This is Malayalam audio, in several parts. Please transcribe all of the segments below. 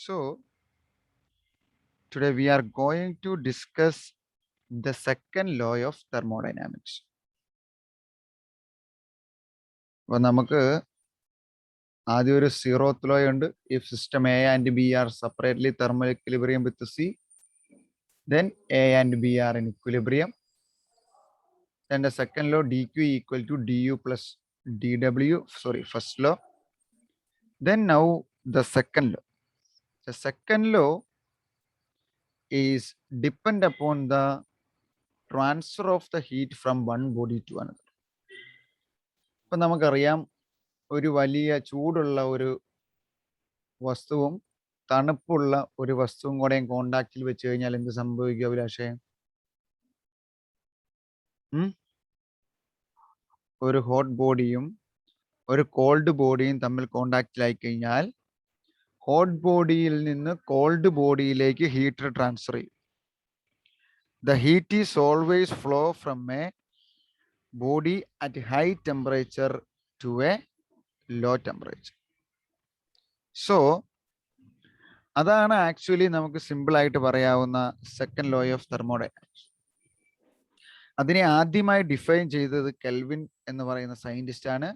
So, today we are going to discuss the second law of thermodynamics. അപ്പോൾ നമുക്ക് ആദ്യം ഒരു സീറോത്ത് ലോ ഉണ്ട്. If system A and B are separately thermal equilibrium with C, then A and B are in equilibrium. Then the second law dq equal to du plus dw, first law. Then now the second law. The second law is depend upon the transfer of the heat from one body to another. ഇപ്പം നമുക്കറിയാം, ഒരു വലിയ ചൂടുള്ള ഒരു വസ്തുവും തണുപ്പുള്ള ഒരു വസ്തുവും കൂടെ കോണ്ടാക്റ്റിൽ വെച്ച് കഴിഞ്ഞാൽ എന്ത് സംഭവിക്കും അഭിലാഷേ? ഒരു ഹോട്ട് ബോഡിയും ഒരു കോൾഡ് ബോഡിയും തമ്മിൽ കോണ്ടാക്റ്റിലായി കഴിഞ്ഞാൽ ഹോട്ട് ബോഡിയിൽ നിന്ന് കോൾഡ് ബോഡിയിലേക്ക് ഹീറ്റ് ട്രാൻസ്ഫർ ചെയ്യും. The heat is always flow from a body at high temperature to a low temperature. So, അതാണ് ആക്ച്വലി നമുക്ക് സിമ്പിൾ ആയിട്ട് പറയാവുന്ന സെക്കൻഡ് ലോ ഓഫ് തെർമോഡൈനാമിക്സ്. അതിനെ ആദ്യമായി ഡിഫൈൻ ചെയ്തത് കെൽവിൻ എന്ന് പറയുന്ന സയന്റിസ്റ്റ് ആണ്.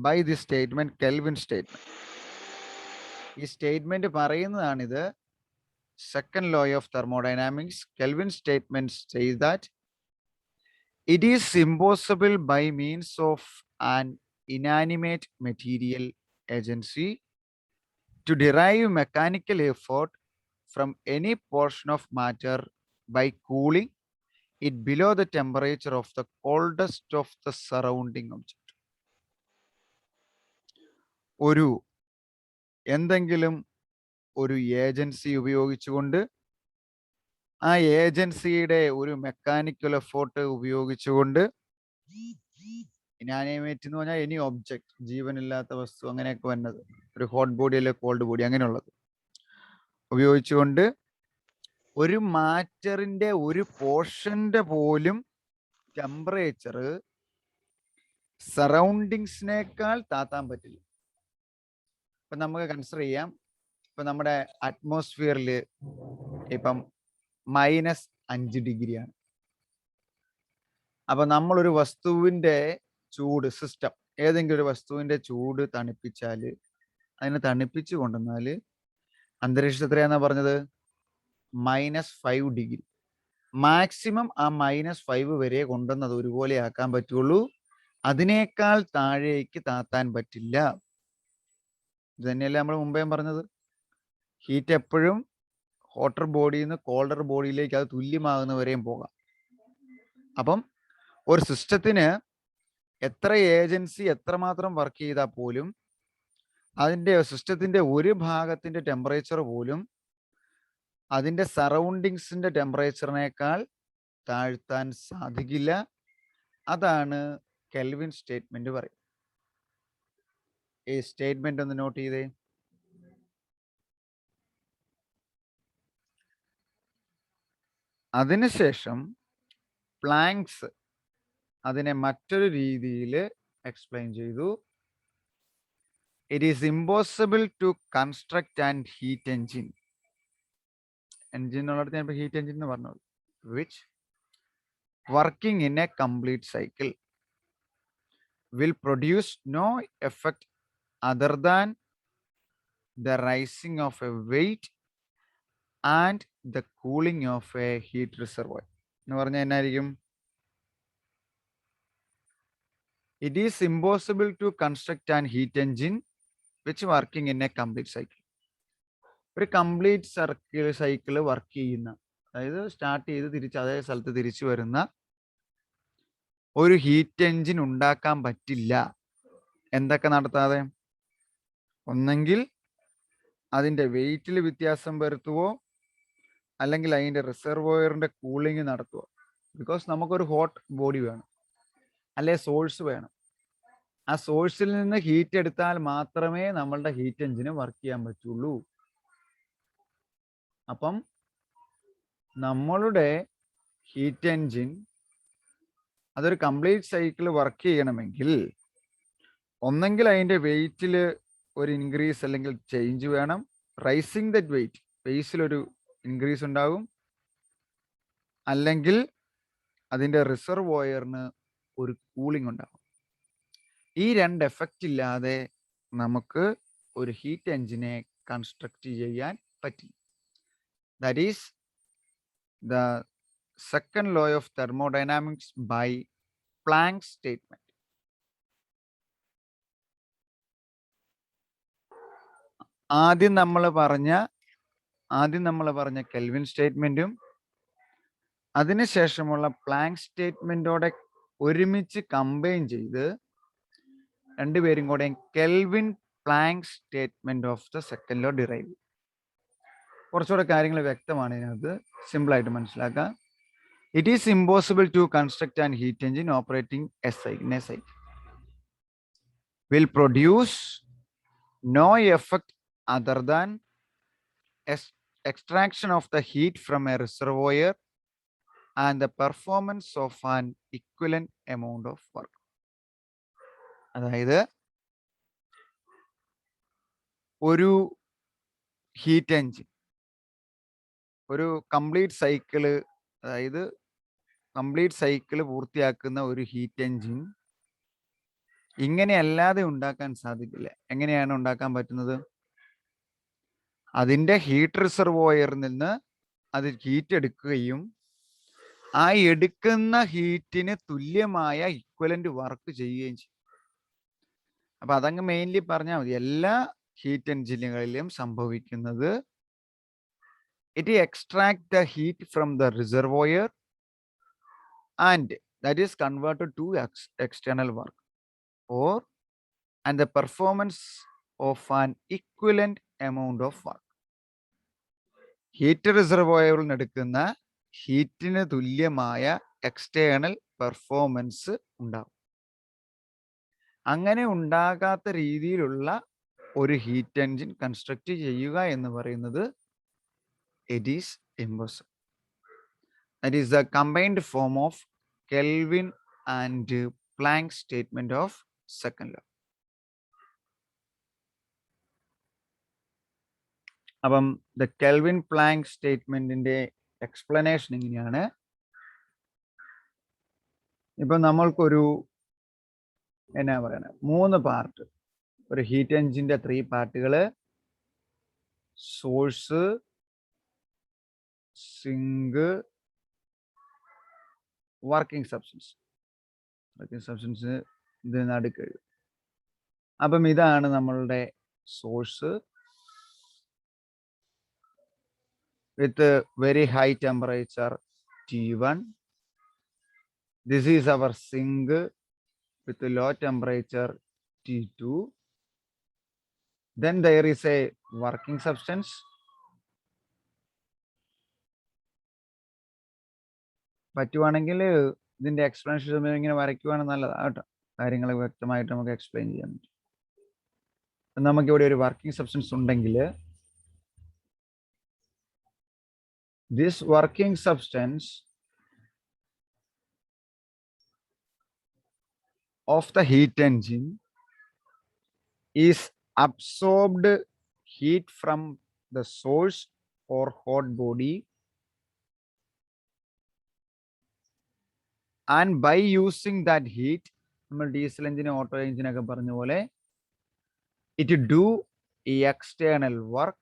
By the statement, Kelvin statement. ഈ സ്റ്റേറ്റ്മെന്റ് പറയുന്നതാണിത്. Second law of thermodynamics, Kelvin statement says that it is impossible by means of an inanimate material agency to derive mechanical effort from any portion of matter by cooling it below the temperature of the coldest of the surrounding object. ഒരു എന്തെങ്കിലും ഒരു ഏജൻസി ഉപയോഗിച്ചുകൊണ്ട്, ആ ഏജൻസിയുടെ ഒരു മെക്കാനിക്കൽ എഫോർട്ട് ഉപയോഗിച്ചുകൊണ്ട്, ഇനാനിമേറ്റ് എന്ന് പറഞ്ഞാൽ എനി ഒബ്ജക്റ്റ്, ജീവനില്ലാത്ത വസ്തു, അങ്ങനെയൊക്കെ വന്നത്, ഒരു ഹോട്ട് ബോഡി അല്ലെ കോൾഡ് ബോഡി അങ്ങനെയുള്ളത് ഉപയോഗിച്ചുകൊണ്ട് ഒരു മാറ്ററിന്റെ ഒരു പോർഷന്റെ പോലും ടെമ്പറേച്ചർ സറൗണ്ടിങ്സിനേക്കാൾ താത്താൻ പറ്റില്ല. ഇപ്പൊ നമുക്ക് കൺസിഡർ ചെയ്യാം, ഇപ്പൊ നമ്മുടെ അറ്റ്മോസ്ഫിയറിൽ ഇപ്പം -5 ഡിഗ്രിയാണ്. അപ്പൊ നമ്മളൊരു വസ്തുവിന്റെ ചൂട്, സിസ്റ്റം ഏതെങ്കിലും ഒരു വസ്തുവിന്റെ ചൂട് തണുപ്പിച്ചാൽ, അതിനെ തണുപ്പിച്ചു കൊണ്ടുവന്നാൽ അന്തരീക്ഷം എത്രയാന്നാ പറഞ്ഞത്? -5 ഡിഗ്രി. മാക്സിമം ആ -5 വരെ കൊണ്ടുവന്നത് ഒരുപോലെ ആക്കാൻ പറ്റുള്ളൂ. അതിനേക്കാൾ താഴേക്ക് താത്താൻ പറ്റില്ല. ഇത് തന്നെയല്ലേ നമ്മൾ മുമ്പേ പറഞ്ഞത്. ഹീറ്റ് എപ്പോഴും ഹോട്ടർ ബോഡിയിൽ നിന്ന് കോൾഡർ ബോഡിയിലേക്ക് അത് തുല്യമാകുന്നവരെയും പോകാം. അപ്പം ഒരു സിസ്റ്റത്തിന് എത്ര ഏജൻസി എത്രമാത്രം വർക്ക് ചെയ്താൽ പോലും അതിൻ്റെ സിസ്റ്റത്തിന്റെ ഒരു ഭാഗത്തിന്റെ ടെമ്പറേച്ചർ പോലും അതിൻ്റെ സറൗണ്ടിങ്സിന്റെ ടെമ്പറേച്ചറിനേക്കാൾ താഴ്ത്താൻ സാധിക്കില്ല. അതാണ് കെൽവിൻ സ്റ്റേറ്റ്മെന്റ് പറയും. ഈ സ്റ്റേറ്റ്മെന്റ് ഒന്ന് നോട്ട് ചെയ്തേ. അതിനുശേഷം പ്ലാങ്ക്സ് അതിനെ മറ്റൊരു രീതിയിൽ എക്സ്പ്ലെയിൻ ചെയ്തു. It is impossible to construct and heat engine. Engine എന്നുള്ളത് ഞാൻ ഹീറ്റ് എൻജിൻ എന്ന് പറഞ്ഞത്, which working in a complete cycle will produce no effect other than the rising of a weight and the cooling of a heat reservoir. എന്ന് പറഞ്ഞാൽ എന്നായിരിക്കും? It is impossible to construct an heat engine which working in a complete cycle. ഒരു കംപ്ലീറ്റ് സൈക്കിൾ വർക്ക് ചെയ്യുന്ന, അതായത് സ്റ്റാർട്ട് ചെയ്ത് തിരിച്ച് അതേ സ്ഥലത്ത് തിരിച്ചു വരുന്ന ഒരു ഹീറ്റ് എൻജിൻ ഉണ്ടാക്കാൻ പറ്റില്ല. എന്തൊക്കെ നടത്താതെ? ഒന്നെങ്കിൽ അതിൻ്റെ വെയിറ്റിൽ വ്യത്യാസം വരുത്തുവോ, അല്ലെങ്കിൽ അതിൻ്റെ റിസർവോയറിന്റെ കൂളിംഗ് നടത്തുവോ. ബിക്കോസ് നമുക്കൊരു ഹോട്ട് ബോഡി വേണം, അല്ലെ സോഴ്സ് വേണം. ആ സോഴ്സിൽ നിന്ന് ഹീറ്റ് എടുത്താൽ മാത്രമേ നമ്മളുടെ ഹീറ്റ് എൻജിന് വർക്ക് ചെയ്യാൻ പറ്റുള്ളൂ. അപ്പം നമ്മളുടെ ഹീറ്റ് എൻജിൻ അതൊരു കംപ്ലീറ്റ് സൈക്കിൾ വർക്ക് ചെയ്യണമെങ്കിൽ ഒന്നെങ്കിൽ അതിൻ്റെ വെയിറ്റിൽ ഒരു ഇൻക്രീസ് അല്ലെങ്കിൽ ചേഞ്ച് വേണം, റൈസിങ് ദറ്റ് വെയിറ്റ്, ബേസിലൊരു ഇൻക്രീസ് ഉണ്ടാകും, അല്ലെങ്കിൽ അതിൻ്റെ റിസർവോയറിന് ഒരു കൂളിംഗ് ഉണ്ടാകും. ഈ രണ്ട് എഫക്റ്റ് ഇല്ലാതെ നമുക്ക് ഒരു ഹീറ്റ് എഞ്ചിനെ കൺസ്ട്രക്ട് ചെയ്യാൻ പറ്റി. That is the second law of thermodynamics by Planck's statement. ആദ്യം നമ്മൾ പറഞ്ഞ കെൽവിൻ സ്റ്റേറ്റ്മെന്റും അതിനുശേഷമുള്ള പ്ലാങ്ക് സ്റ്റേറ്റ്മെന്റോടെ ഒരുമിച്ച് കമ്പൈൻ ചെയ്ത് രണ്ടുപേരും കൂടെ Kelvin Planck statement of the second law derive. കുറച്ചുകൂടെ കാര്യങ്ങൾ വ്യക്തമാണ് ഇതിനകത്ത്, സിമ്പിളായിട്ട് മനസ്സിലാക്കാം. It is impossible to construct and heat engine operating a cycle will produce no effect other than extraction of the heat from a reservoir and the performance of an equivalent amount of work. അതായത് ഒരു ഹീറ്റ് എഞ്ചിൻ, ഒരു കംപ്ലീറ്റ് സൈക്കിള് പൂർത്തിയാക്കുന്ന ഒരു ഹീറ്റ് എഞ്ചിൻ ഇങ്ങനെ അല്ലാതെ ഉണ്ടാക്കാൻ സാധിക്കില്ല. എങ്ങനെയാണ് ഉണ്ടാക്കാൻ പറ്റുന്നത്? അതിൻ്റെ ഹീറ്റ് റിസർവോയറിൽ നിന്ന് അത് ഹീറ്റ് എടുക്കുകയും ആ എടുക്കുന്ന ഹീറ്റിന് തുല്യമായ ഇക്വലന്റ് വർക്ക് ചെയ്യുകയും ചെയ്യും. അപ്പൊ അതങ്ങ് മെയിൻലി പറഞ്ഞാൽ മതി. എല്ലാ ഹീറ്റ് എഞ്ചിനുകളിലും സംഭവിക്കുന്നത് it extract the heat from the reservoir and that is converted to external work or and the performance of an equivalent amount of work. Heat റിസർവോയറിൽ നിന്ന് എടുക്കുന്ന ഹീറ്റിന് തുല്യമായ എക്സ്റ്റേണൽ പെർഫോമൻസ് ഉണ്ടാവും. അങ്ങനെ ഉണ്ടാകാത്ത രീതിയിലുള്ള ഒരു ഹീറ്റ് എഞ്ചിൻ കൺസ്ട്രക്ട് ചെയ്യുക എന്ന് പറയുന്നത് it is impossible. That is the combined form of Kelvin and Planck statement of second law. അപ്പം ദ കെൽവിൻ പ്ലാങ്ക് സ്റ്റേറ്റ്മെന്റിന്റെ എക്സ്പ്ലനേഷൻ ഇങ്ങനെയാണ്. ഇപ്പൊ നമ്മൾക്കൊരു എന്നാ പറയണ 3 പാർട്ട്, ഒരു ഹീറ്റ് എഞ്ചിന്റെ 3 പാർട്ടുകള്, സോഴ്സ്, സിങ്ക്, വർക്കിംഗ് സബ്സ്റ്റൻസ് ഇത് നടുക്കഴും. അപ്പം ഇതാണ് നമ്മളുടെ source with very high temperature T1. This is our sink with low temperature T2. Then there is a working substance. പറ്റുവാണെങ്കിൽ ഇതിന്റെ എക്സ്പ്ലനേഷൻ ഇങ്ങനെ വരയ്ക്കുവാണെങ്കിൽ നല്ലതാണ് കേട്ടോ. കാര്യങ്ങൾ വ്യക്തമായിട്ട് നമുക്ക് എക്സ്പ്ലെയിൻ ചെയ്യാൻ പറ്റും. നമുക്കിവിടെ ഒരു വർക്കിംഗ് സബ്സ്റ്റൻസ് ഉണ്ടെങ്കിൽ this working substance of the heat engine is absorbed heat from the source or hot body, and by using that heat, നമ്മൾ ഡീസൽ എഞ്ചിന് ഓട്ടോ എഞ്ചിനൊക്കെ പറഞ്ഞ പോലെ it do external work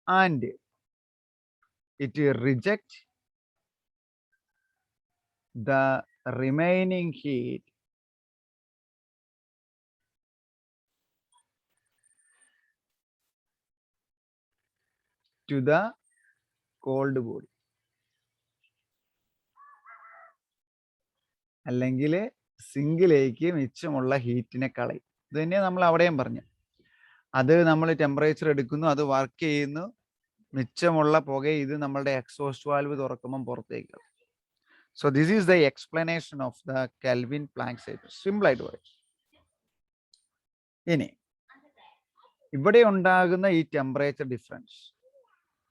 and it reject the remaining heat to the cold body. അല്ലെങ്കിൽ സിങ്കിലേക്ക് മിച്ചമുള്ള ഹീറ്റിനെ കളയും. ഇത് തന്നെ നമ്മൾ അവിടെയും പറഞ്ഞു. അത് നമ്മൾ ടെമ്പറേച്ചർ എടുക്കുന്നു, അത് വർക്ക് ചെയ്യുന്നു, മിച്ചമുള്ള പുക ഇത് നമ്മളുടെ എക്സോസ്റ്റ് വാൽവ് തുറക്കുമ്പോൾ പുറത്തേക്ക്. So this is the explanation of the Kelvin Planck statement. Simple ആയിട്ട് പറയും. ഇനി ഇവിടെ ഉണ്ടാകുന്ന ഈ temperature difference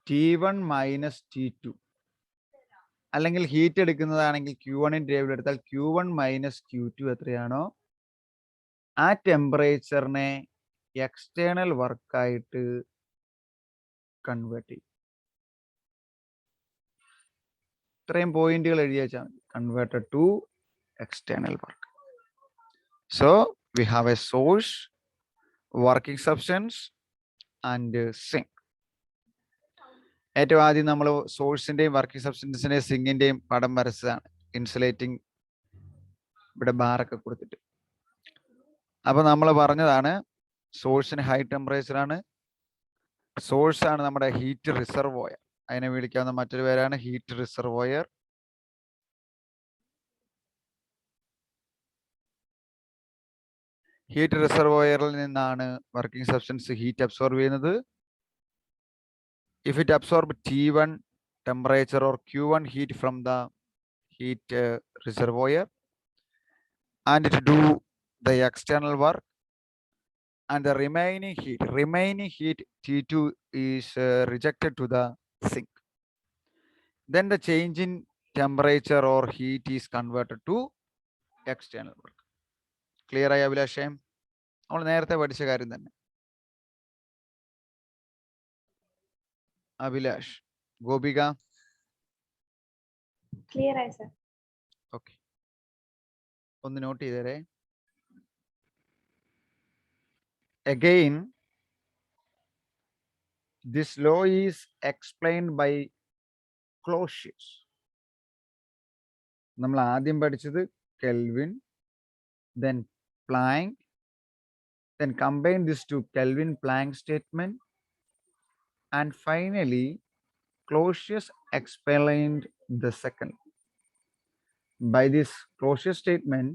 T1 minus T2, അല്ലെങ്കിൽ ഹീറ്റ് എടുക്കുന്നതാണെങ്കിൽ Q1 ടേബിൾ എടുത്താൽ Q1 മൈനസ് Q2 എത്രയാണോ ആ ടെമ്പറേച്ചറിനെ എക്സ്റ്റേണൽ വർക്കായിട്ട് കൺവേർട്ട് ചെയ്യും. ഇത്രയും പോയിന്റുകൾ എഴുതി വെച്ചാൽ മതി. Converted to external work. So we have a source, working substance and sink. ഏറ്റവും ആദ്യം നമ്മൾ സോഴ്സിന്റെയും വർക്കിംഗ് സബ്സ്റ്റൻസിന്റെയും സിങ്കിന്റെയും പടം വരച്ചതാണ്. ഇൻസുലേറ്റിംഗ് ഇവിടെ ബാറൊക്കെ കൊടുത്തിട്ട്. അപ്പൊ നമ്മൾ പറഞ്ഞതാണ് സോഴ്സിന് ഹൈ ടെമ്പറേച്ചർ ആണ്. സോഴ്സ് ആണ് നമ്മുടെ ഹീറ്റ് റിസർവോയർ. അതിനെ വിളിക്കാവുന്ന മറ്റൊരു പേരാണ് ഹീറ്റ് റിസർവോയർ. ഹീറ്റ് റിസർവോയറിൽ നിന്നാണ് വർക്കിംഗ് സബ്സ്റ്റൻസ് ഹീറ്റ് അബ്സോർബ് ചെയ്യുന്നത്. If it absorb T1 temperature or Q1 heat from the heat reservoir and it do the external work, and the remaining heat T2 is rejected to the sink, then the change in temperature or heat is converted to external work. Clear ആയ അഭിലാഷേ? നമ്മൾ നേരത്തെ പഠിച്ച കാര്യം തന്നെ. അഭിലാഷ്, ഗോപിക, ക്ലിയർ ആയി സർ. ഓക്കെ, ഒന്ന് not ചെയ്തേരെ. Again, this law is explained by Clausius. നമ്മൾ ആദ്യം പഠിച്ചത് Kelvin, then Planck, then combine this to Kelvin-Planck statement, and finally Clausius explained the second. By this Clausius statement,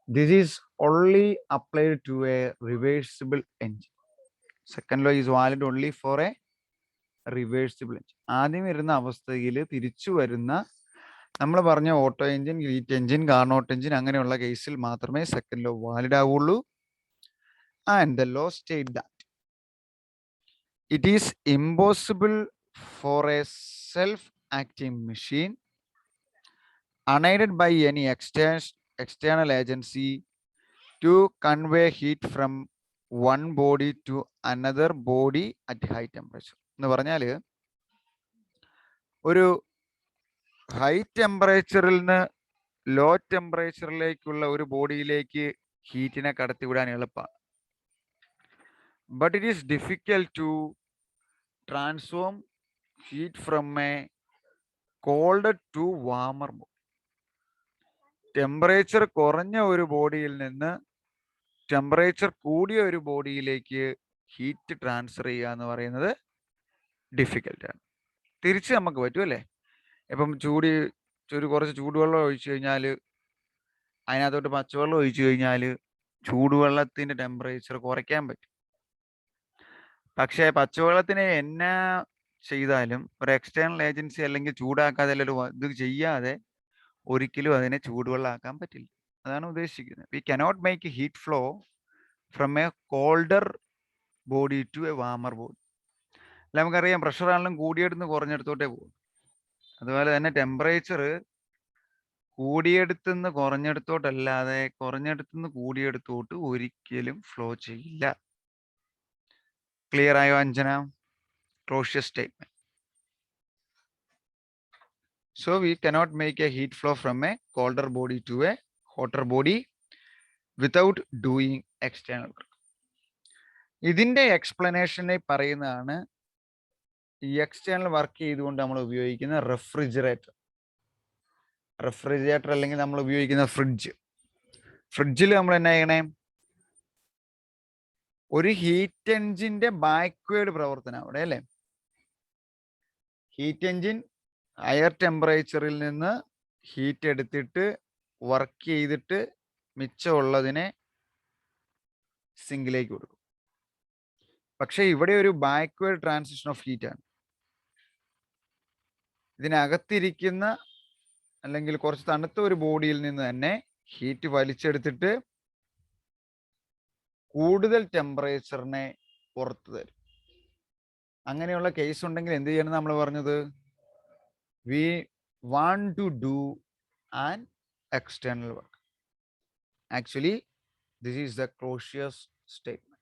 this is only applied to a reversible engine. Second law is valid only for a reversible engine. ആദ്യം വരുന്ന അവസ്ഥയിൽ തിരിച്ചു വരുന്ന നമ്മൾ പറഞ്ഞ auto engine, heat engine, Carnot engine അങ്ങനെയുള്ള കേസിൽ മാത്രമേ സെക്കൻഡ് ലോ വാലിഡ് ആവുള്ളൂ. And the law state that it is impossible for a self-acting machine unaided by any external agency to convey heat from one body to another body at high temperature. എന്ന് പറഞ്ഞാൽ ഒരു ഹൈ ടെമ്പറേച്ചറിൽ നിന്ന് ലോ ടെമ്പറേച്ചറിലേക്കുള്ള ഒരു ബോഡിയിലേക്ക് ഹീറ്റിനെ കടത്തിവിടാൻ എളുപ്പമാണ്. But it is difficult to transform heat from a colder to warmer body. Temperature കുറഞ്ഞ ഒരു ബോഡിയിൽ നിന്ന് ടെമ്പറേച്ചർ കൂടിയ ഒരു ബോഡിയിലേക്ക് ഹീറ്റ് ട്രാൻസ്ഫർ ചെയ്യുക എന്ന് പറയുന്നത് ഡിഫിക്കൽട്ടാണ്. തിരിച്ച് നമുക്ക് പറ്റും അല്ലേ? ഇപ്പം കുറച്ച് ചൂടുവെള്ളം ഒഴിച്ചു കഴിഞ്ഞാൽ അതിനകത്തോട്ട് പച്ചവെള്ളം ഒഴിച്ചു കഴിഞ്ഞാൽ ചൂടുവെള്ളത്തിൻ്റെ ടെമ്പറേച്ചർ കുറയ്ക്കാൻ പറ്റും. പക്ഷേ പച്ചവെള്ളത്തിനെ എന്നാ ചെയ്താലും ഒരു എക്സ്റ്റേണൽ ഏജൻസി അല്ലെങ്കിൽ ചൂടാക്കാതെ ഒരു ഇത് ചെയ്യാതെ ഒരിക്കലും അതിനെ ചൂടുവെള്ളമാക്കാൻ പറ്റില്ല. അതാണ് ഉദ്ദേശിക്കുന്നത്. We cannot make a heat flow from a colder body to a warmer body. അല്ല, നമുക്കറിയാം പ്രഷർ ആണെങ്കിലും കൂടിയെടുത്ത് കുറഞ്ഞെടുത്തോട്ടേ പോകും. അതുപോലെ തന്നെ ടെമ്പറേച്ചർ കൂടിയെടുത്തുനിന്ന് കുറഞ്ഞെടുത്തോട്ടല്ലാതെ കുറഞ്ഞെടുത്തുനിന്ന് കൂടിയെടുത്തോട്ട് ഒരിക്കലും ഫ്ലോ ചെയ്യില്ല. ക്ലിയർ ആയോ Anjana? Clausius statement. So we cannot make a heat flow from a colder body to a hotter body without doing external work. ഇതിന്റെ എക്സ്പ്ലനേഷനെ പറയുന്നതാണ് ഈ എക്സ്റ്റേണൽ വർക്ക് ചെയ്തുകൊണ്ട് നമ്മൾ ഉപയോഗിക്കുന്ന റെഫ്രിജറേറ്റർ അല്ലെങ്കിൽ നമ്മൾ ഉപയോഗിക്കുന്ന ഫ്രിഡ്ജിൽ നമ്മൾ എന്നാ ചെയ്യണേ? ഒരു ഹീറ്റ് എഞ്ചിന്റെ ബാക്ക്വേർഡ് പ്രവർത്തനം അവിടെ അല്ലേ? ഹീറ്റ് എഞ്ചിൻ ഹയർ ടെമ്പറേച്ചറിൽ നിന്ന് ഹീറ്റ് എടുത്തിട്ട് വർക്ക് ചെയ്തിട്ട് മിച്ചമുള്ളതിനെ സിങ്കിലേക്ക് കൊടുക്കും. പക്ഷെ ഇവിടെ ഒരു ബാക്ക്വേർഡ് ട്രാൻസിഷൻ ഓഫ് ഹീറ്റ് ആണ്. ഇതിനകത്തിരിക്കുന്ന അല്ലെങ്കിൽ കുറച്ച് തണുത്ത ഒരു ബോഡിയിൽ നിന്ന് തന്നെ ഹീറ്റ് വലിച്ചെടുത്തിട്ട് കൂടുതൽ ടെമ്പറേച്ചറിനെ പുറത്തു തരും. അങ്ങനെയുള്ള കേസ് ഉണ്ടെങ്കിൽ എന്ത് ചെയ്യണം? നമ്മൾ പറഞ്ഞത് we want to do an external work. Actually This is the Clausius statement.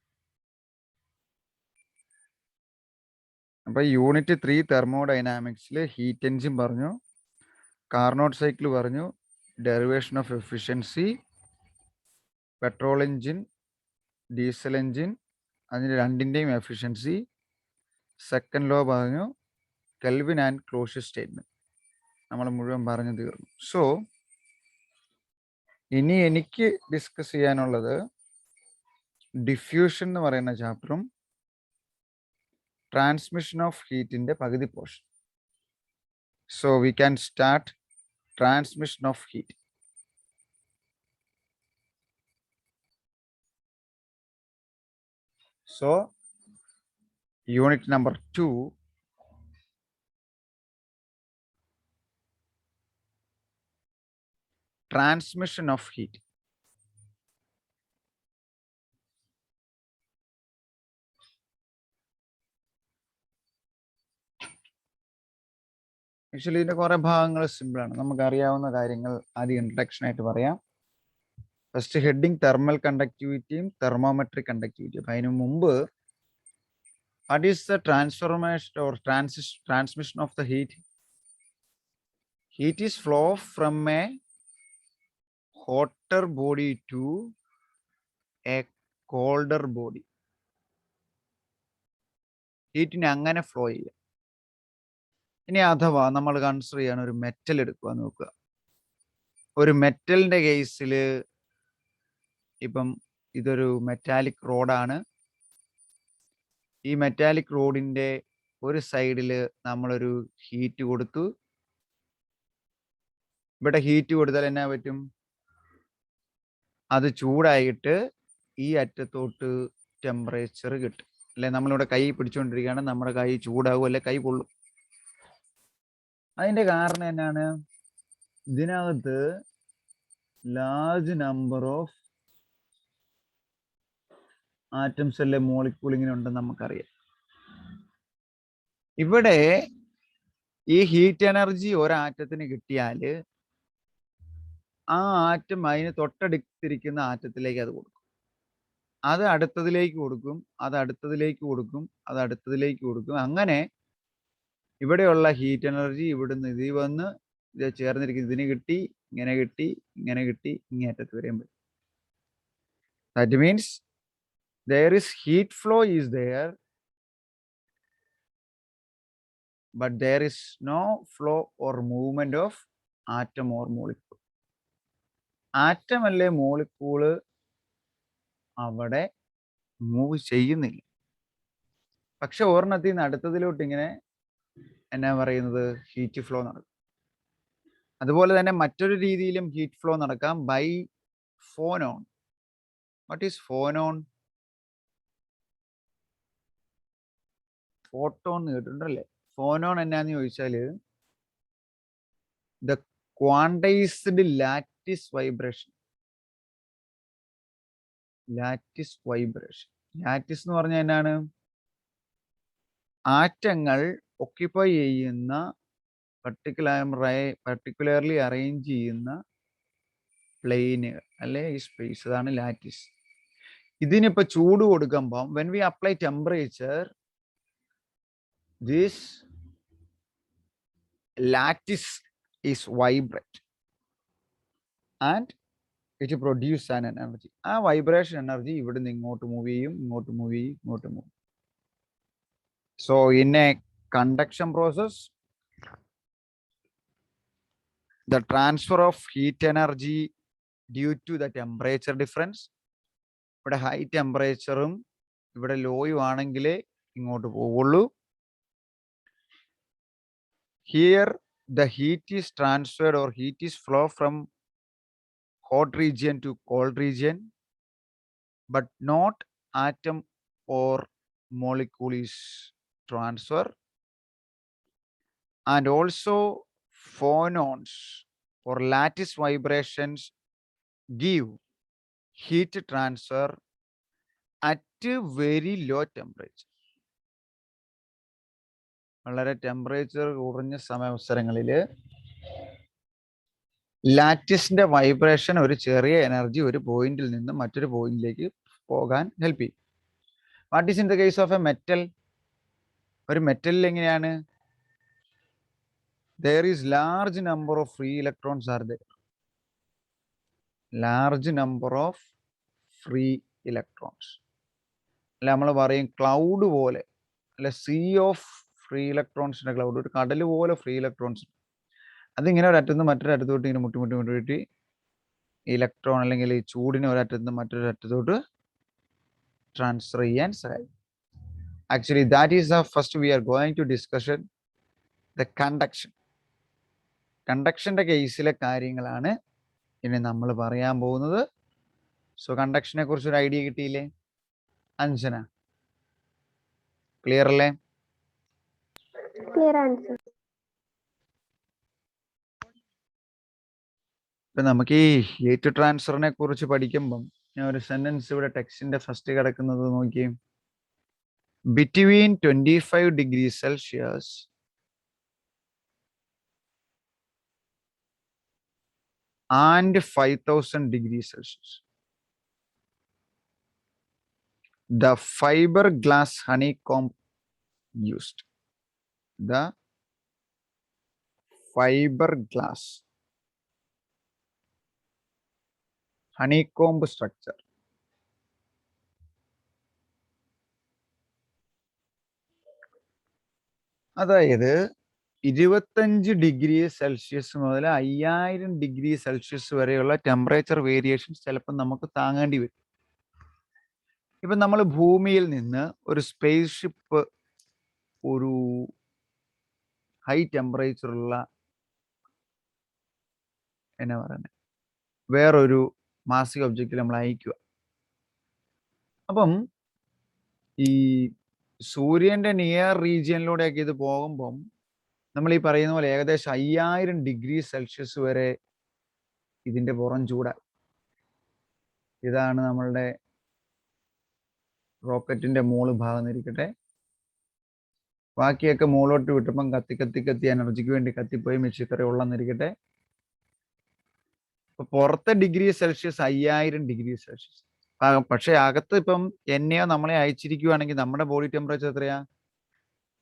അപ്പോൾ യൂണിറ്റ് 3 തെർമോഡൈനാമിക്സിൽ ഹീറ്റ് എൻജിൻ പറഞ്ഞു, കാർനോട്ട് സൈക്കിൾ പറഞ്ഞു, derivation of efficiency, petrol engine, diesel engine, അതിന് രണ്ടിൻ്റെയും എഫിഷ്യൻസി, സെക്കൻഡ് ലോ പറഞ്ഞു, കെൽവിൻ ആൻഡ് ക്ലോഷ്യസ് സ്റ്റേറ്റ്മെന്റ് നമ്മൾ മുഴുവൻ പറഞ്ഞു തീർന്നു. സോ ഇനി എനിക്ക് ഡിസ്കസ് ചെയ്യാനുള്ളത് ഡിഫ്യൂഷൻ എന്ന് പറയുന്ന ചാപ്റ്ററും ട്രാൻസ്മിഷൻ ഓഫ് ഹീറ്റിന്റെ പകുതി portion. So we can start transmission of heat. So unit number 2, transmission of heat. Actually ഇതിന്റെ കുറെ ഭാഗങ്ങൾ സിമ്പിളാണ്, നമുക്കറിയാവുന്ന കാര്യങ്ങൾ ആദ്യം ഇൻട്രഡക്ഷൻ ആയിട്ട് പറയാം. ഫസ്റ്റ് ഹെഡിങ് തെർമൽ കണ്ടക്ടിവിറ്റിയും തെർമോമെട്രിക് കണ്ടക്ടിവിറ്റിയും. അതിനു മുമ്പ് what is the transformation or transmission of the heat? Heat is flow from a hotter body to a colder body. ഹീറ്റിനെ അങ്ങനെ ഫ്ലോ ചെയ്യുക. ഇനി അഥവാ നമ്മൾ കൺസിഡർ ചെയ്യാൻ ഒരു മെറ്റൽ എടുക്കുക നോക്കുക. ഒരു മെറ്റലിന്റെ കേസിൽ ഇപ്പം ഇതൊരു മെറ്റാലിക് റോഡാണ്. ഈ മെറ്റാലിക് റോഡിന്റെ ഒരു സൈഡിൽ നമ്മളൊരു ഹീറ്റ് കൊടുത്തു. ഇവിടെ ഹീറ്റ് കൊടുത്താൽ എന്നാ പറ്റും? അത് ചൂടായിട്ട് ഈ അറ്റത്തോട്ട് ടെമ്പറേച്ചർ കിട്ടും. അല്ലെ, നമ്മളിവിടെ കൈ പിടിച്ചുകൊണ്ടിരിക്കുകയാണ്, നമ്മുടെ കൈ ചൂടാകും, അല്ലെ കൈ പൊള്ളും. അതിന്റെ കാരണം എന്നാണ്? ഇതിനകത്ത് ലാർജ് നമ്പർ ഓഫ് ആറ്റംസ് അല്ലെ മോളിക്യൂൾ ഇങ്ങനെ ഉണ്ടെന്ന് നമുക്കറിയാം. ഇവിടെ ഈ ഹീറ്റ് എനർജി ഒരാറ്റത്തിന് കിട്ടിയാൽ ആ ആറ്റം അതിന് തൊട്ടടുത്തിരിക്കുന്ന ആറ്റത്തിലേക്ക് അത് കൊടുക്കും. അത് അടുത്തതിലേക്ക് കൊടുക്കും, അത് അടുത്തതിലേക്ക് കൊടുക്കും, അത് അടുത്തതിലേക്ക് കൊടുക്കും. അങ്ങനെ ഇവിടെയുള്ള ഹീറ്റ് എനർജി ഇവിടുന്ന് ഇതിൽ വന്ന് ഇത് ചേർന്നിരിക്കും, ഇതിന് കിട്ടി, ഇങ്ങനെ കിട്ടി, ഇങ്ങനെ കിട്ടി, ഇങ്ങേറ്റത്ത് വരെയും പറ്റും. That means there is heat flow is there, but there is no flow or movement of atom or molecule. Atom അല്ലേ മോളിക്യൂള് അവിടെ മൂവ് ചെയ്യുന്നില്ല. പക്ഷെ ഒരെണ്ണത്തിൽ നിന്ന് അടുത്തതിലോട്ട് ഇങ്ങനെ എന്നാ പറയുന്നത്, ഹീറ്റ് ഫ്ലോ നടക്കും. അതുപോലെ തന്നെ മറ്റൊരു രീതിയിലും ഹീറ്റ് ഫ്ലോ നടക്കാം, by phonon. What is phonon? Photon കേട്ടിട്ടുണ്ടല്ലേ? ഫോനോൺ എന്നാന്ന് ചോദിച്ചാല് the quantised lattice vibration. Lattice vibration, lattice എന്ന് പറഞ്ഞാൽ എന്നാണ്? ആറ്റങ്ങൾ ഒക്യുപ്പൈ ചെയ്യുന്ന പർട്ടിക്കുലർലി അറേഞ്ച് ചെയ്യുന്ന പ്ലെയിനുകൾ അല്ലെ ഈ സ്പേസ്, അതാണ് ലാറ്റിസ്. ഇതിനിപ്പോ ചൂട് കൊടുക്കുമ്പം when we apply temperature, this lattice is vibrate and it produce an energy. ആ വൈബ്രേഷൻ എനർജി ഇവിടുന്ന് ഇങ്ങോട്ട് മൂവ് ചെയ്യും, ഇങ്ങോട്ട് മൂവ് ചെയ്യും, ഇങ്ങോട്ട് move. So in A conduction process, the transfer of heat energy due to the temperature difference. ഇവിടെ ഹൈ ടെമ്പറേച്ചറും ഇവിടെ ലോയും ആണെങ്കിലേ ഇങ്ങോട്ട് പോവുള്ളൂ. Here the heat is transferred or heat is flow from hot region to cold region, but not atom or molecule is transfer. And also phonons or lattice vibrations give heat transfer at a very low temperature. വളരെ ടെമ്പറേച്ചർ കുറഞ്ഞ അവസരങ്ങളിൽ ലാറ്റിസിന്റെ വൈബ്രേഷൻ ഒരു ചെറിയ എനർജി ഒരു പോയിന്റിൽ നിന്ന് മറ്റൊരു പോയിന്റിലേക്ക് പോകാൻ ഹെൽപ്പ് ചെയ്യും. What is in the case of A metal? ഒരു മെറ്റലിൽ എങ്ങനെയാണ്? there is large number of free electrons are there. large number of free electrons. അല്ല നമ്മൾ പറയും ക്ലൗഡ് പോലെ, അല്ല സീ ഓഫ് ഫ്രീ ഇലക്ട്രോൺസിന്റെ ക്ലൗഡ്, ഒരു കടൽ പോലെ ഫ്രീ ഇലക്ട്രോൺസ്. അതിങ്ങനെ ഒരറ്റത്ത് മറ്റൊരു അറ്റത്തോട്ട് ഇങ്ങനെ മുട്ടി ഇലക്ട്രോൺ അല്ലെങ്കിൽ ഈ ചൂടിനെ ഒരറ്റത്ത് മറ്റൊരു അറ്റത്തോട്ട് ട്രാൻസ്ഫർ ചെയ്യാൻ സഹായിക്കും. Actually that is the first we are going to discussion the conduction. കണ്ടക്ഷന്റെ കേസിലെ കാര്യങ്ങളാണ് ഇനി നമ്മൾ പറയാൻ പോകുന്നത്. സോ കണ്ടക്ഷനെ കുറിച്ച് ഒരു ഐഡിയ കിട്ടിയില്ലേ അഞ്ജന? ക്ലിയർ അല്ലേ? ഇപ്പൊ നമുക്ക് ഈ ഹീറ്റ് ട്രാൻസ്ഫറിനെ കുറിച്ച് പഠിക്കുമ്പം ഞാൻ ഒരു സെന്റൻസ് ഇവിടെ ടെക്സ്റ്റിന്റെ ഫസ്റ്റ് കിടക്കുന്നത് നോക്കി. Between 25 degrees Celsius and 5000 degrees Celsius, the fiberglass honeycomb used. The fiberglass honeycomb structure. അതായത് 25 ഡിഗ്രി സെൽഷ്യസ് മുതൽ 5000 ഡിഗ്രി സെൽഷ്യസ് വരെയുള്ള ടെമ്പറേച്ചർ വേരിയേഷൻസ് ചിലപ്പോൾ നമുക്ക് താങ്ങേണ്ടി വരും. ഇപ്പം നമ്മൾ ഭൂമിയിൽ നിന്ന് ഒരു സ്പേസ് ഷിപ്പ് ഒരു ഹൈ ടെമ്പറേച്ചറുള്ള എന്നാ പറയുന്നത് വേറൊരു മാസിക ഒബ്ജക്റ്റിൽ നമ്മൾ അയക്കുക. അപ്പം ഈ സൂര്യന്റെ നിയർ റീജിയനിലൂടെയൊക്കെ ഇത് പോകുമ്പം നമ്മൾ ഈ പറയുന്ന പോലെ ഏകദേശം 5000 ഡിഗ്രി സെൽഷ്യസ് വരെ ഇതിന്റെ പുറം ചൂടായി. ഇതാണ് നമ്മളുടെ റോക്കറ്റിന്റെ മോള് ഭാഗം ഇരിക്കട്ടെ. ബാക്കിയൊക്കെ മുകളോട്ട് വിട്ടപ്പം കത്തി എനർജിക്ക് വേണ്ടി കത്തിപ്പോയി മിച്ചിക്കറി ഉള്ളെന്നിരിക്കട്ടെ. അപ്പൊ പുറത്തെ ഡിഗ്രി സെൽഷ്യസ് 5000 ഡിഗ്രി സെൽഷ്യസ്. പക്ഷെ അകത്ത് ഇപ്പം എന്നെയോ നമ്മളെ അയച്ചിരിക്കുകയാണെങ്കിൽ നമ്മുടെ ബോഡി ടെമ്പറേച്ചർ എത്രയാ?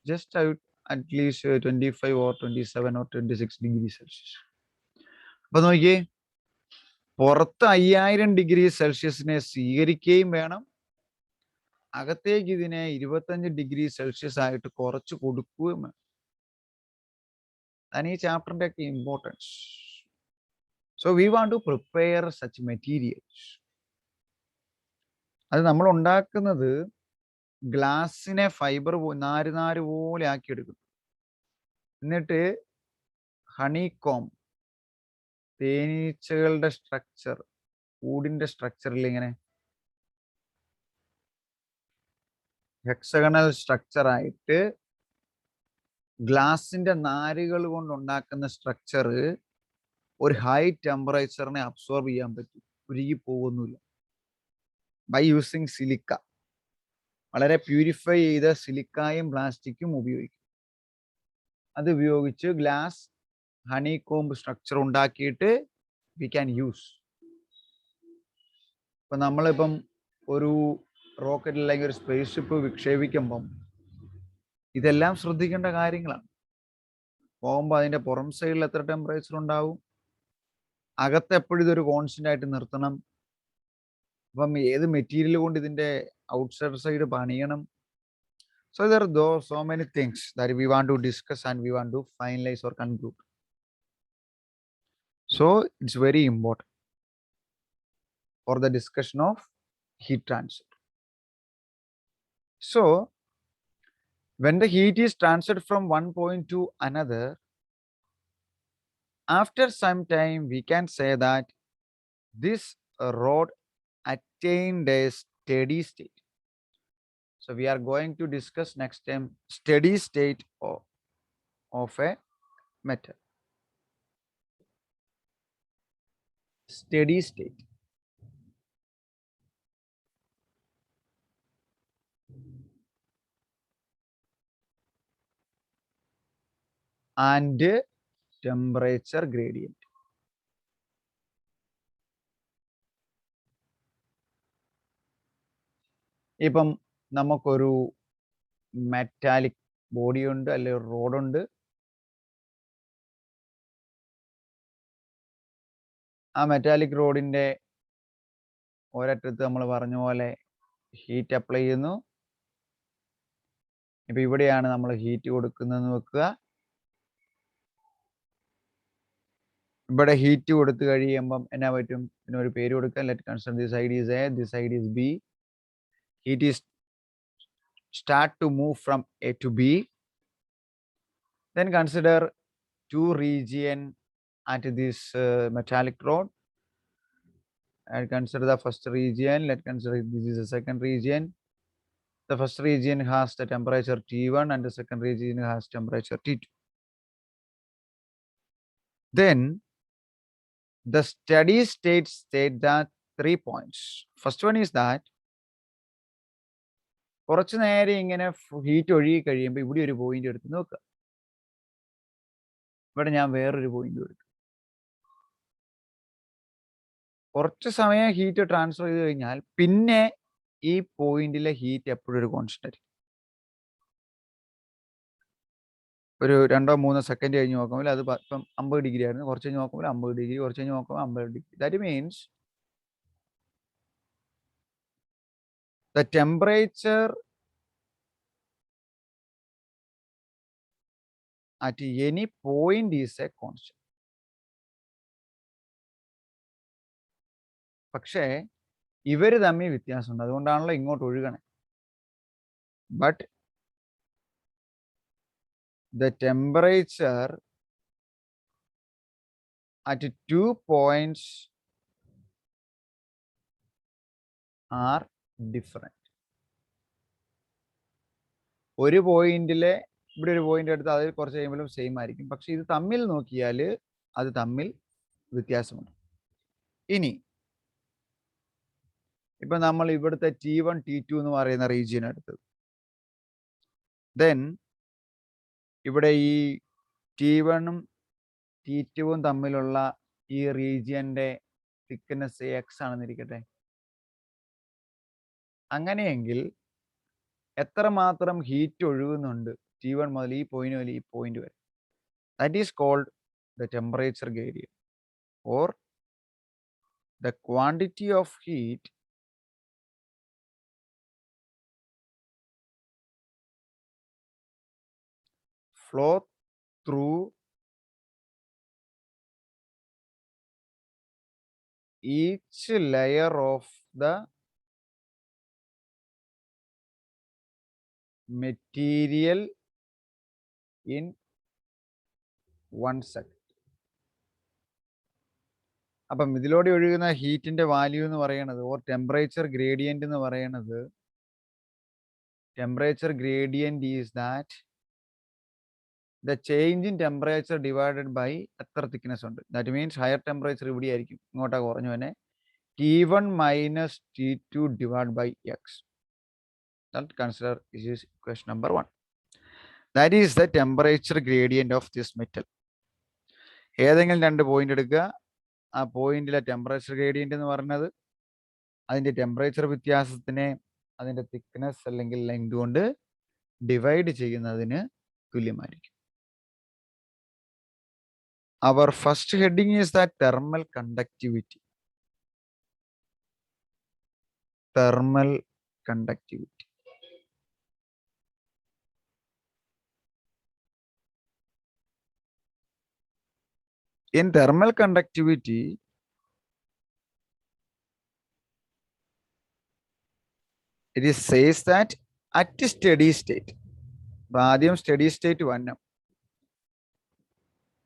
Just at least 25 or 27 or 26 degree Celsius. അപ്പൊ നോക്കിയേ, പുറത്ത് 5000 ഡിഗ്രി സെൽഷ്യസിനെ സ്വീകരിക്കുകയും വേണം, അകത്തേക്ക് ഇതിനെ 25 ഡിഗ്രി സെൽഷ്യസ് ആയിട്ട് കുറച്ച് കൊടുക്കുകയും വേണം. അതാണ് ഈ ചാപ്റ്ററിന്റെ ഒക്കെ importance. So we want to prepare such materials. അത് നമ്മൾ ഉണ്ടാക്കുന്നത് ഗ്ലാസിനെ ഫൈബർ നാര് പോലെ ആക്കിയെടുക്കും. എന്നിട്ട് ഹണികോം, തേനീച്ചകളുടെ സ്ട്രക്ചർ, കൂടിന്റെ സ്ട്രക്ചറിൽ ഇങ്ങനെ ഹെക്സഗണൽ സ്ട്രക്ചർ ആയിട്ട് ഗ്ലാസിന്റെ നാരുകൾ കൊണ്ടുണ്ടാക്കുന്ന സ്ട്രക്ചർ ഒരു ഹൈ ടെമ്പറേച്ചറിനെ അബ്സോർബ് ചെയ്യാൻ പറ്റും, ഉരുകി പോകുന്നില്ല. ബൈ യൂസിങ് സിലിക്ക, വളരെ പ്യൂരിഫൈ ചെയ്ത സിലിക്കായും പ്ലാസ്റ്റിക്കും ഉപയോഗിക്കും. അത് ഉപയോഗിച്ച് ഗ്ലാസ് ഹണികോംബ് സ്ട്രക്ചർ ഉണ്ടാക്കിയിട്ട് വി ക്യാൻ യൂസ്. ഇപ്പൊ നമ്മളിപ്പം ഒരു റോക്കറ്റ് അല്ലെങ്കിൽ ഒരു സ്പേസ് ഷിപ്പ് വിക്ഷേപിക്കുമ്പം ഇതെല്ലാം ശ്രദ്ധിക്കേണ്ട കാര്യങ്ങളാണ്. പോകുമ്പോൾ അതിന്റെ പുറം സൈഡിൽ എത്ര ടെമ്പറേച്ചർ ഉണ്ടാവും, അകത്ത് എപ്പോഴും ഇതൊരു കോൺസ്റ്റന്റ് ആയിട്ട് നിർത്തണം. അപ്പം ഏത് മെറ്റീരിയൽ കൊണ്ട് ഇതിന്റെ ഔട്ട്സൈഡ് സൈഡ് പണിയണം. So there are so many things that we want to discuss and we want to finalize or conclude. So it's very important for the discussion of heat transfer. So when the heat is transferred from one point to another, after some time we can say that this rod attained a steady state. So we are going to discuss next time steady state of a metal. Steady state. And temperature gradient. ഇപ്പം നമുക്കൊരു മെറ്റാലിക് ബോഡി ഉണ്ട്, അല്ലെങ്കിൽ റോഡുണ്ട്. ആ മെറ്റാലിക് റോഡിന്റെ ഒരറ്റത്ത് നമ്മൾ പറഞ്ഞ പോലെ ഹീറ്റ് അപ്ലൈ ചെയ്യുന്നു. ഇപ്പൊ ഇവിടെയാണ് നമ്മൾ ഹീറ്റ് കൊടുക്കുന്നതെന്ന് വെക്കുക. ഇവിടെ ഹീറ്റ് കൊടുത്തു കഴിയുമ്പം എന്നാ പറ്റും? ഇതിനൊരു പേര് കൊടുക്കുക. Let consider this side is A, this side is B. Heat is start to move from A to B. Then consider two region at this metallic rod. And consider the first region. Let's consider this is the second region. The first region has the temperature T1 and the second region has temperature T2. Then the steady state that 3 points. First one is that കുറച്ച് നേരം ഇങ്ങനെ ഹീറ്റ് ഒഴുകി കഴിയുമ്പോൾ ഇവിടെ ഒരു പോയിന്റ് എടുത്ത് നോക്കുക. ഇവിടെ ഞാൻ വേറൊരു പോയിന്റ് എടുത്തു. കുറച്ച് സമയം ഹീറ്റ് ട്രാൻസ്ഫർ ചെയ്ത് കഴിഞ്ഞാൽ പിന്നെ ഈ പോയിന്റിലെ ഹീറ്റ് എപ്പോഴും ഒരു കോൺസ്റ്റന്റ്. ഒരു 2-3 സെക്കൻഡ് കഴിഞ്ഞ് നോക്കുമ്പോൾ അത് ഇപ്പം 50 ഡിഗ്രി ആയിരുന്നു, കുറച്ച് കഴിഞ്ഞ് നോക്കുമ്പോൾ 50 ഡിഗ്രി, കുറച്ച് കഴിഞ്ഞ് നോക്കുമ്പോൾ 50 degree. That means the temperature at any point is a constant. പക്ഷേ ഇവർ തമ്മിൽ വ്യത്യാസമുണ്ട്, അതുകൊണ്ടാണല്ലോ ഇങ്ങോട്ട് ഒഴുകണേ. But the temperature at 2 points are different. ഒരു പോയിന്റിലെ ഇവിടെ ഒരു പോയിന്റ് എടുത്ത് അതിൽ കുറച്ച് കഴിയുമ്പോഴും സെയിം ആയിരിക്കും, പക്ഷെ ഇത് തമ്മിൽ നോക്കിയാൽ അത് തമ്മിൽ വ്യത്യാസമുണ്ട്. ഇനി ഇപ്പൊ നമ്മൾ ഇവിടുത്തെ T1 T2 എന്ന് പറയുന്ന റീജിയൻ എടുത്തത്, ദെൻ ഇവിടെ ഈ T1ഉം T2ഉം തമ്മിലുള്ള ഈ റീജിയന്റെ തിക്നെസ് എക്സ് ആണെന്നിരിക്കട്ടെ. അങ്ങനെയെങ്കിൽ എത്രമാത്രം ഹീറ്റ് ഒഴുകുന്നുണ്ട് T1 മുതൽ ഈ പോയിന്റ് മുതൽ ഈ പോയിന്റ് വരെ, that is called the temperature gradient or the quantity of heat flow through each layer of the material in 1 second. അപ്പം ഇതിലൂടെ ഒഴുകുന്ന ഹീറ്റിന്റെ വാല്യൂ എന്ന് പറയുന്നത് ഓർ ടെമ്പറേച്ചർ ഗ്രേഡിയന്റ് എന്ന് പറയുന്നത്, temperature gradient is that the change in temperature divided by എത്ര thickness ഉണ്ട്. ദാറ്റ് മീൻസ് ഹയർ ടെമ്പറേച്ചർ ഇവിടെ ആയിരിക്കും, ഇങ്ങോട്ടാ കുറഞ്ഞു തന്നെ, T1 minus T2 divided by x. That consider this is question number 1. That is the temperature gradient of this metal. ഏതെങ്കിലും രണ്ട് പോയിന്റ് എടുക്കുക, ആ പോയിന്റിലെ ടെമ്പറേച്ചർ ഗ്രേഡിയന്റ് എന്ന് പറയുന്നത് അതിന്റെ ടെമ്പറേച്ചർ വ്യത്യാസത്തിനെ അതിന്റെ തിക്നെസ് അല്ലെങ്കിൽ ലെങ്ത് കൊണ്ട് ഡിവൈഡ് ചെയ്യുന്നതിന് തുല്യമായിരിക്കും. Our first heading is that thermal conductivity. Thermal conductivity. In thermal conductivity, it is says that at steady state, ആദ്യം സ്റ്റഡി സ്റ്റേറ്റ് വന്നം,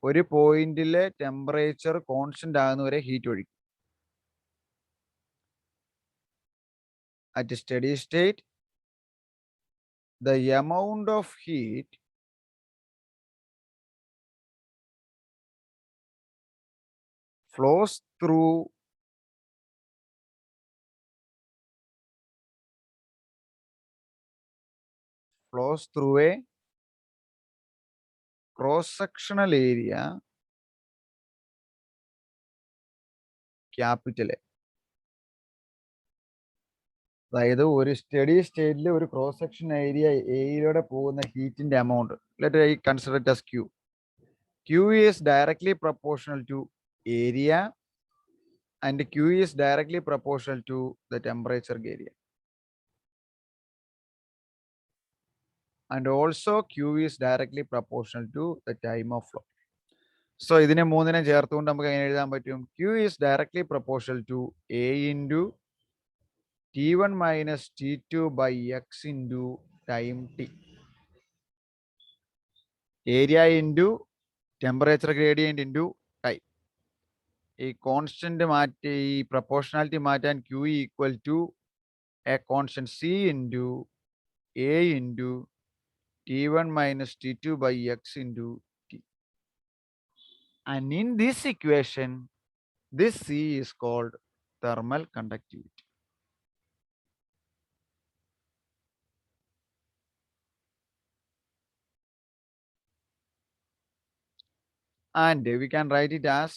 ഒരു പോയിന്റിലെ ടെമ്പറേച്ചർ കോൺസ്റ്റന്റ് ആകുന്നവരെ ഹീറ്റ് ഒഴിക്കും. At steady state, the amount of heat flows through a cross-sectional area capital A. അതായത് ഒരു സ്റ്റഡി സ്റ്റേറ്റിൽ ഒരു ക്രോസ് സെക്ഷൻ ഏരിയയിലൂടെ പോകുന്ന ഹീറ്റിന്റെ amount let I consider it as Q. Q is directly proportional to area and Q is directly proportional to the temperature gradient. And also Q is directly proportional to the time of flow. So ഇതിനെ മൂന്നിനെ ചേർത്തുകൊണ്ട് നമുക്ക് എങ്ങനെ എഴുതാൻ പറ്റും? Q is directly proportional to A into T1 minus T2 by X into time T. Area into temperature gradient into time. ഈ കോൺസ്റ്റന്റ് മാറ്റി ഈ പ്രൊപ്പോർഷണാലിറ്റി മാറ്റാൻ Q equal to a constant C into A into T1 minus T2 by X into T. And in this equation, this C is called thermal conductivity. And we can write it as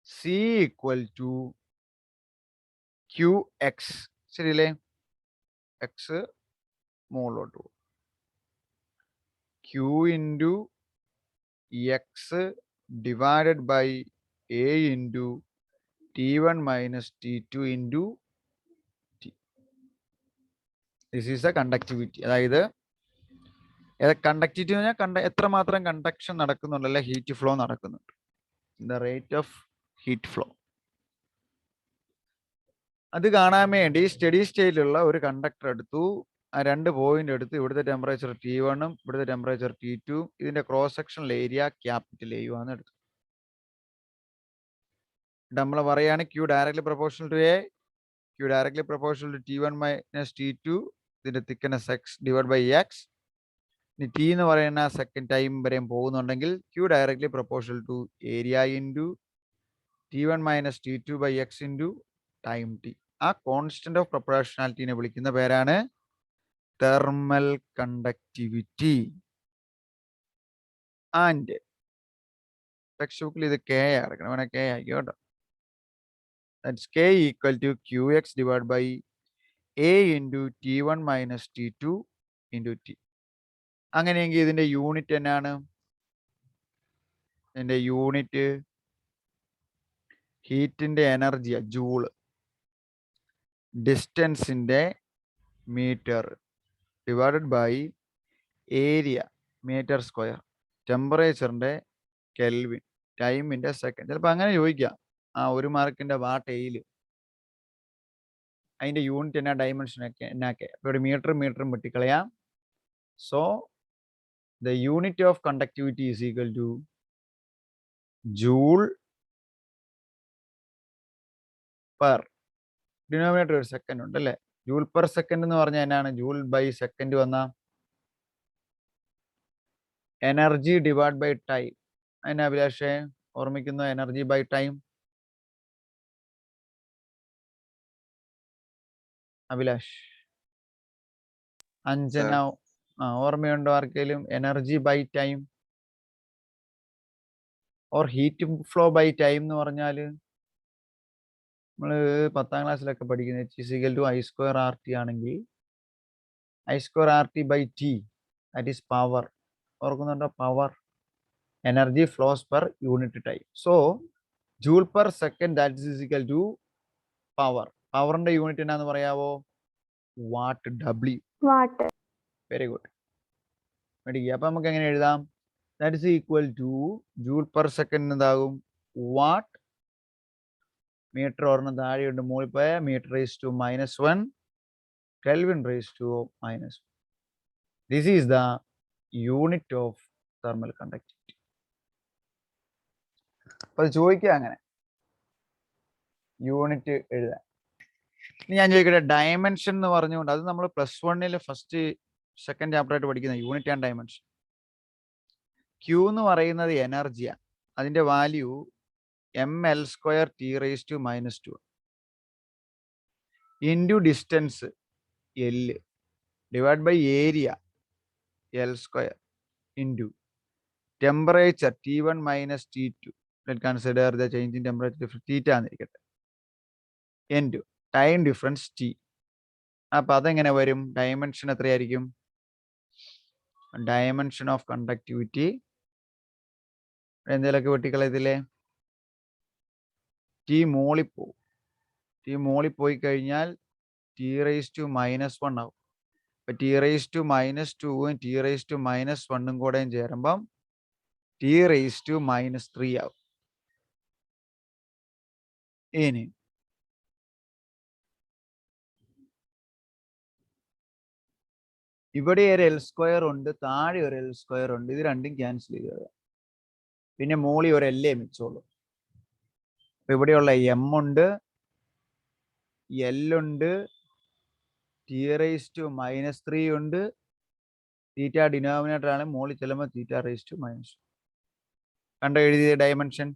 C equal to QX. ശരിയല്ലേ? X മുകളിലോട്ട് പോകും. Q into X divided by A into T1 minus T2 into T. This is the conductivity. അതായത് കണ്ടക്ടിവിറ്റി എന്ന് പറഞ്ഞാൽ എത്രമാത്രം കണ്ടക്ഷൻ നടക്കുന്നുണ്ടല്ലേ, ഹീറ്റ് ഫ്ലോ നടക്കുന്നുണ്ട്. The rate of heat flow. അത് കാണാൻ വേണ്ടി സ്റ്റഡി സ്റ്റേറ്റിലുള്ള ഒരു കണ്ടക്ടർ എടുത്തു, ആ 2 പോയിന്റ് എടുത്ത് ഇവിടുത്തെ ടെമ്പറേച്ചർ T1 ഇവിടുത്തെ ടെമ്പറേച്ചർ T2, ഇതിന്റെ cross sectional area capital A ആണ് എടുത്തത്. നമ്മൾ പറയാണ് Q directly proportional to A, Q directly proportional to T1 minus T2, ഇതിന്റെ thickness X divide by X. ഇനി T എന്ന് പറയുന്ന സെക്കൻഡ് ടൈം വരെയും പോകുന്നുണ്ടെങ്കിൽ Q directly proportional to area into T1 minus T2 by X into time T. ആ കോൺസ്റ്റന്റ് ഓഫ് പ്രൊപ്പോർഷണാലിറ്റിനെ വിളിക്കുന്ന പേരാണ് തെർമൽ കണ്ടക്ടിവിറ്റി. ആൻഡ് ടെക്സ്റ്റ് ബുക്കിൽ ഇത് K ആയിരിക്കണം, വേണേ K ആയിരിക്കും കേട്ടോ. That's K equal to QX divided by A into T1 minus T2 into T. അങ്ങനെയെങ്കിൽ ഇതിന്റെ യൂണിറ്റ് എന്നാണ്? ഇതിന്റെ യൂണിറ്റ് ഹീറ്റിന്റെ എനർജിയാ, ജൂള്. ഡിസ്റ്റൻസിന്റെ metre divided by area metre square, ടെമ്പറേച്ചറിന്റെ കെൽവിൻ, ടൈമിന്റെ സെക്കൻഡ്. ചിലപ്പോൾ അങ്ങനെ ചോദിക്കാം, ആ 1 മാർക്കിന്റെ വാട്ടയില് അതിന്റെ യൂണിറ്റ് എന്നാ, ഡയമെൻഷൻ ഒക്കെ എന്നാക്കെ. അപ്പോൾ ഇവിടെ മീറ്ററും വെട്ടിക്കളയാം. So the unit of conductivity is equal to joule per denominator ഒരു സെക്കൻഡ് ഉണ്ട് അല്ലേ. ജൂൾ പെർ സെക്കൻഡ് എന്ന് പറഞ്ഞാൽ എന്നാണ്? ജൂൾ ബൈ സെക്കൻഡ് വന്ന എനർജി ഡിവൈഡ് ബൈ ടൈം. അതിനെ അഭിലാഷേ ഓർമ്മിക്കുന്നു? Energy by time. Abhilash, Anjana, ഓർമ്മയുണ്ടോ ആർക്കെങ്കിലും? Energy by time or heat flow by time എന്ന് പറഞ്ഞാൽ നമ്മൾ 10ാം ക്ലാസ്സിലൊക്കെ പഠിക്കുന്ന H = I square RT ആണെങ്കിൽ I square RT by T, that is power. ഓർക്കുന്നുണ്ടോ? Power, energy flows per unit time. So joule per second that is equal to power. പവറിന്റെ യൂണിറ്റ് എന്നാന്ന് പറയാവോ? Watt. W. Watt. Very good. മേടിക്കുക. അപ്പൊ നമുക്ക് എങ്ങനെ എഴുതാം? That is equal to joule per second എന്താകും? വാട്ട്. മീറ്റർ ഒരെണ്ണം താഴെയുണ്ട്, മുകളിൽ പോയ metre raise to -1, Kelvin raised to -1. This is the unit of thermal conductivity. അപ്പോൾ ചോദിക്കുക അങ്ങനെ യൂണിറ്റ് എഴുതാൻ. ഇനി ഞാൻ ചോദിക്കട്ടെ, ഡയമെൻഷൻ എന്ന് പറഞ്ഞുകൊണ്ട്, അത് നമ്മൾ +1 ഫസ്റ്റ് സെക്കൻഡ് ചാപ്റ്റർ ആയിട്ട് പഠിക്കുന്ന യൂണിറ്റ് ആൻഡ് ഡയമെൻഷൻ. Q എന്ന് പറയുന്നത് എനർജിയാണ്, അതിന്റെ value mL² T⁻² into distance L divide by area L² into temperature T1 minus T2. Let's consider the change in temperature θ എന്നിരിക്കട്ടെ, ഇൻറ്റു ടൈം ഡിഫറൻസ് T. അപ്പൊ അതെങ്ങനെ വരും? ഡയമെൻഷൻ എത്രയായിരിക്കും? ഡയമെൻഷൻ ഓഫ് കണ്ടക്ടിവിറ്റി എന്തെങ്കിലുമൊക്കെ വെട്ടിക്കളയത്തില്ലേ? ടി മോളിൽ പോവും. ടി മോളിൽ പോയി കഴിഞ്ഞാൽ T⁻⁻1 ആവും. അപ്പൊ T⁻²ഉം T⁻⁻1 കൂടെയും ചേരുമ്പം T⁻³ ആവും. ഇനി ഇവിടെ ഒരു L² ഉണ്ട്, താഴെ ഒരു L² ഉണ്ട്. ഇത് രണ്ടും ക്യാൻസൽ ചെയ്ത് പിന്നെ മോളി ഒരു L മിച്ചോളൂ. അപ്പൊ ഇവിടെയുള്ള M ഉണ്ട്, L ഉണ്ട്, T⁻³ ഉണ്ട്. തീറ്റ ഡിനോമിനേറ്റർ ആണ്, മോളിൽ ചെല്ലുമ്പോൾ T⁻⁻². കണ്ടോ എഴുതിയ ഡയമെൻഷൻ?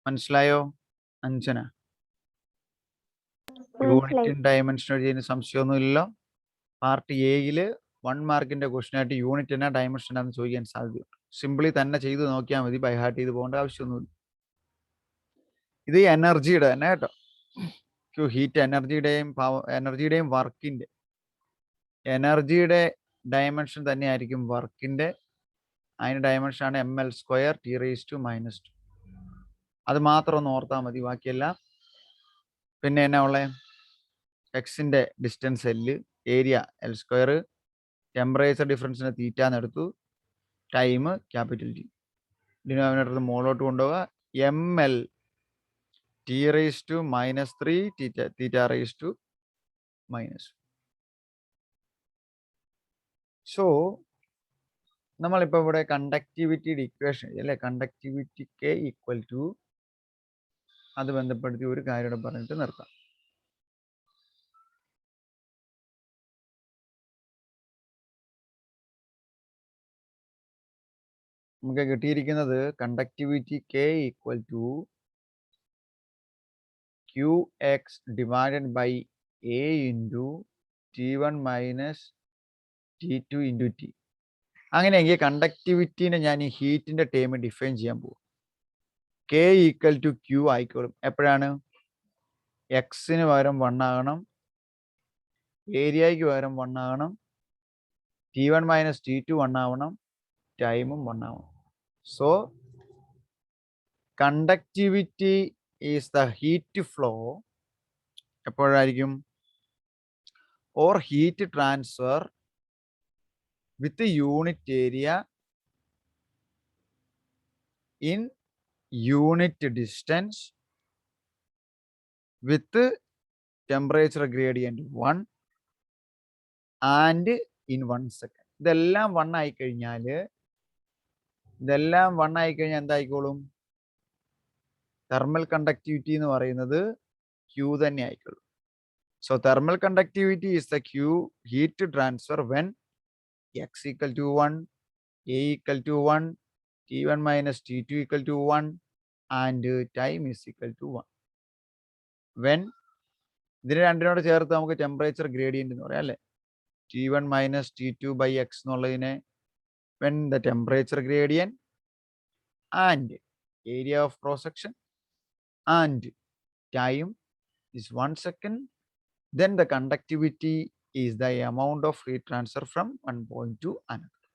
മനസ്സിലായോ അഞ്ജന? യൂണിറ്റും ഡയമെൻഷൻ എഴുതിയതിന് സംശയമൊന്നുമില്ലല്ലോ. പാർട്ട് എയില് 1 മാർക്കിന്റെ ക്വസ്റ്റ്യൻ ആയിട്ട് യൂണിറ്റ് എന്നാ ഡയമെൻഷൻ ആണെന്ന് ചോദിക്കാൻ സാധ്യതയുണ്ട്. സിംപിളി തന്നെ ചെയ്ത് നോക്കിയാൽ മതി, ബൈ ഹാർട്ട് ചെയ്ത് പോകേണ്ട ആവശ്യമൊന്നുമില്ല. ഇത് എനർജിയുടെ തന്നെ കേട്ടോ. ഹീറ്റ് എനർജിയുടെയും വർക്കിന്റെ എനർജിയുടെ ഡയമെൻഷൻ തന്നെയായിരിക്കും വർക്കിന്റെ. അതിന്റെ ഡയമെൻഷൻ ആണ് ml² T⁻². അത് മാത്രം ഒന്ന് ഓർത്താൽ മതി, ബാക്കിയെല്ലാം. പിന്നെ എന്നാ ഉള്ളേ? എക്സിന്റെ distance L, area L², temperature ഡിഫറൻസിന് തീറ്റ എന്നെടുത്തു, ടൈം ക്യാപിറ്റൽ T. ഡിനോമിനേറ്റർ മുകളിലോട്ട് കൊണ്ടുപോവുക. ml T⁻⁻3 θ⁻⁻. സോ നമ്മളിപ്പോൾ ഇവിടെ കണ്ടക്ടിവിറ്റിയുടെ ഇക്വേഷൻ അല്ലേ, കണ്ടക്ടിവിറ്റി K = അത് ബന്ധപ്പെടുത്തി ഒരു കാര്യം ഇവിടെ പറഞ്ഞിട്ട് നിർത്താം. നമുക്ക് കിട്ടിയിരിക്കുന്നത് conductivity K = Qx divided by A into T1 - T2 into T. അങ്ങനെയെങ്കിൽ കണ്ടക്ടിവിറ്റിനെ ഞാൻ ഈ ഹീറ്റിന്റെ ടേം ഡിഫൈൻ ചെയ്യാൻ പോകും. K = Q ആയിക്കോളും. എപ്പോഴാണ്? എക്സിന് പകരം 1 ആകണം, ഏരിയയ്ക്ക് പകരം 1 ആകണം, T1 - T2 1 ആവണം, ടൈമും 1 ആവണം. So conductivity is the heat flow എപ്പോഴായിരിക്കും? Or heat transfer with unit area in unit distance with temperature gradient 1 and in 1 second. ഇതെല്ലാം 1 ആയിക്കഴിഞ്ഞാൽ എന്തായിക്കോളും? തെർമൽ കണ്ടക്ടിവിറ്റി എന്ന് പറയുന്നത് Q തന്നെ ആയിക്കോളും. So thermal conductivity is the Q heat transfer when x = 1, A = 1, T1 - T2 = 1 and time is equal to 1. When ഇതിന് രണ്ടിനോട് ചേർത്ത് നമുക്ക് ടെമ്പറേച്ചർ ഗ്രേഡിയന്റ് എന്ന് പറയാം അല്ലേ? T1 - T2 by x എന്നുള്ളതിനെ when the temperature gradient and area of cross section and time is 1 second, then the conductivity is the amount of heat transfer from one point to another.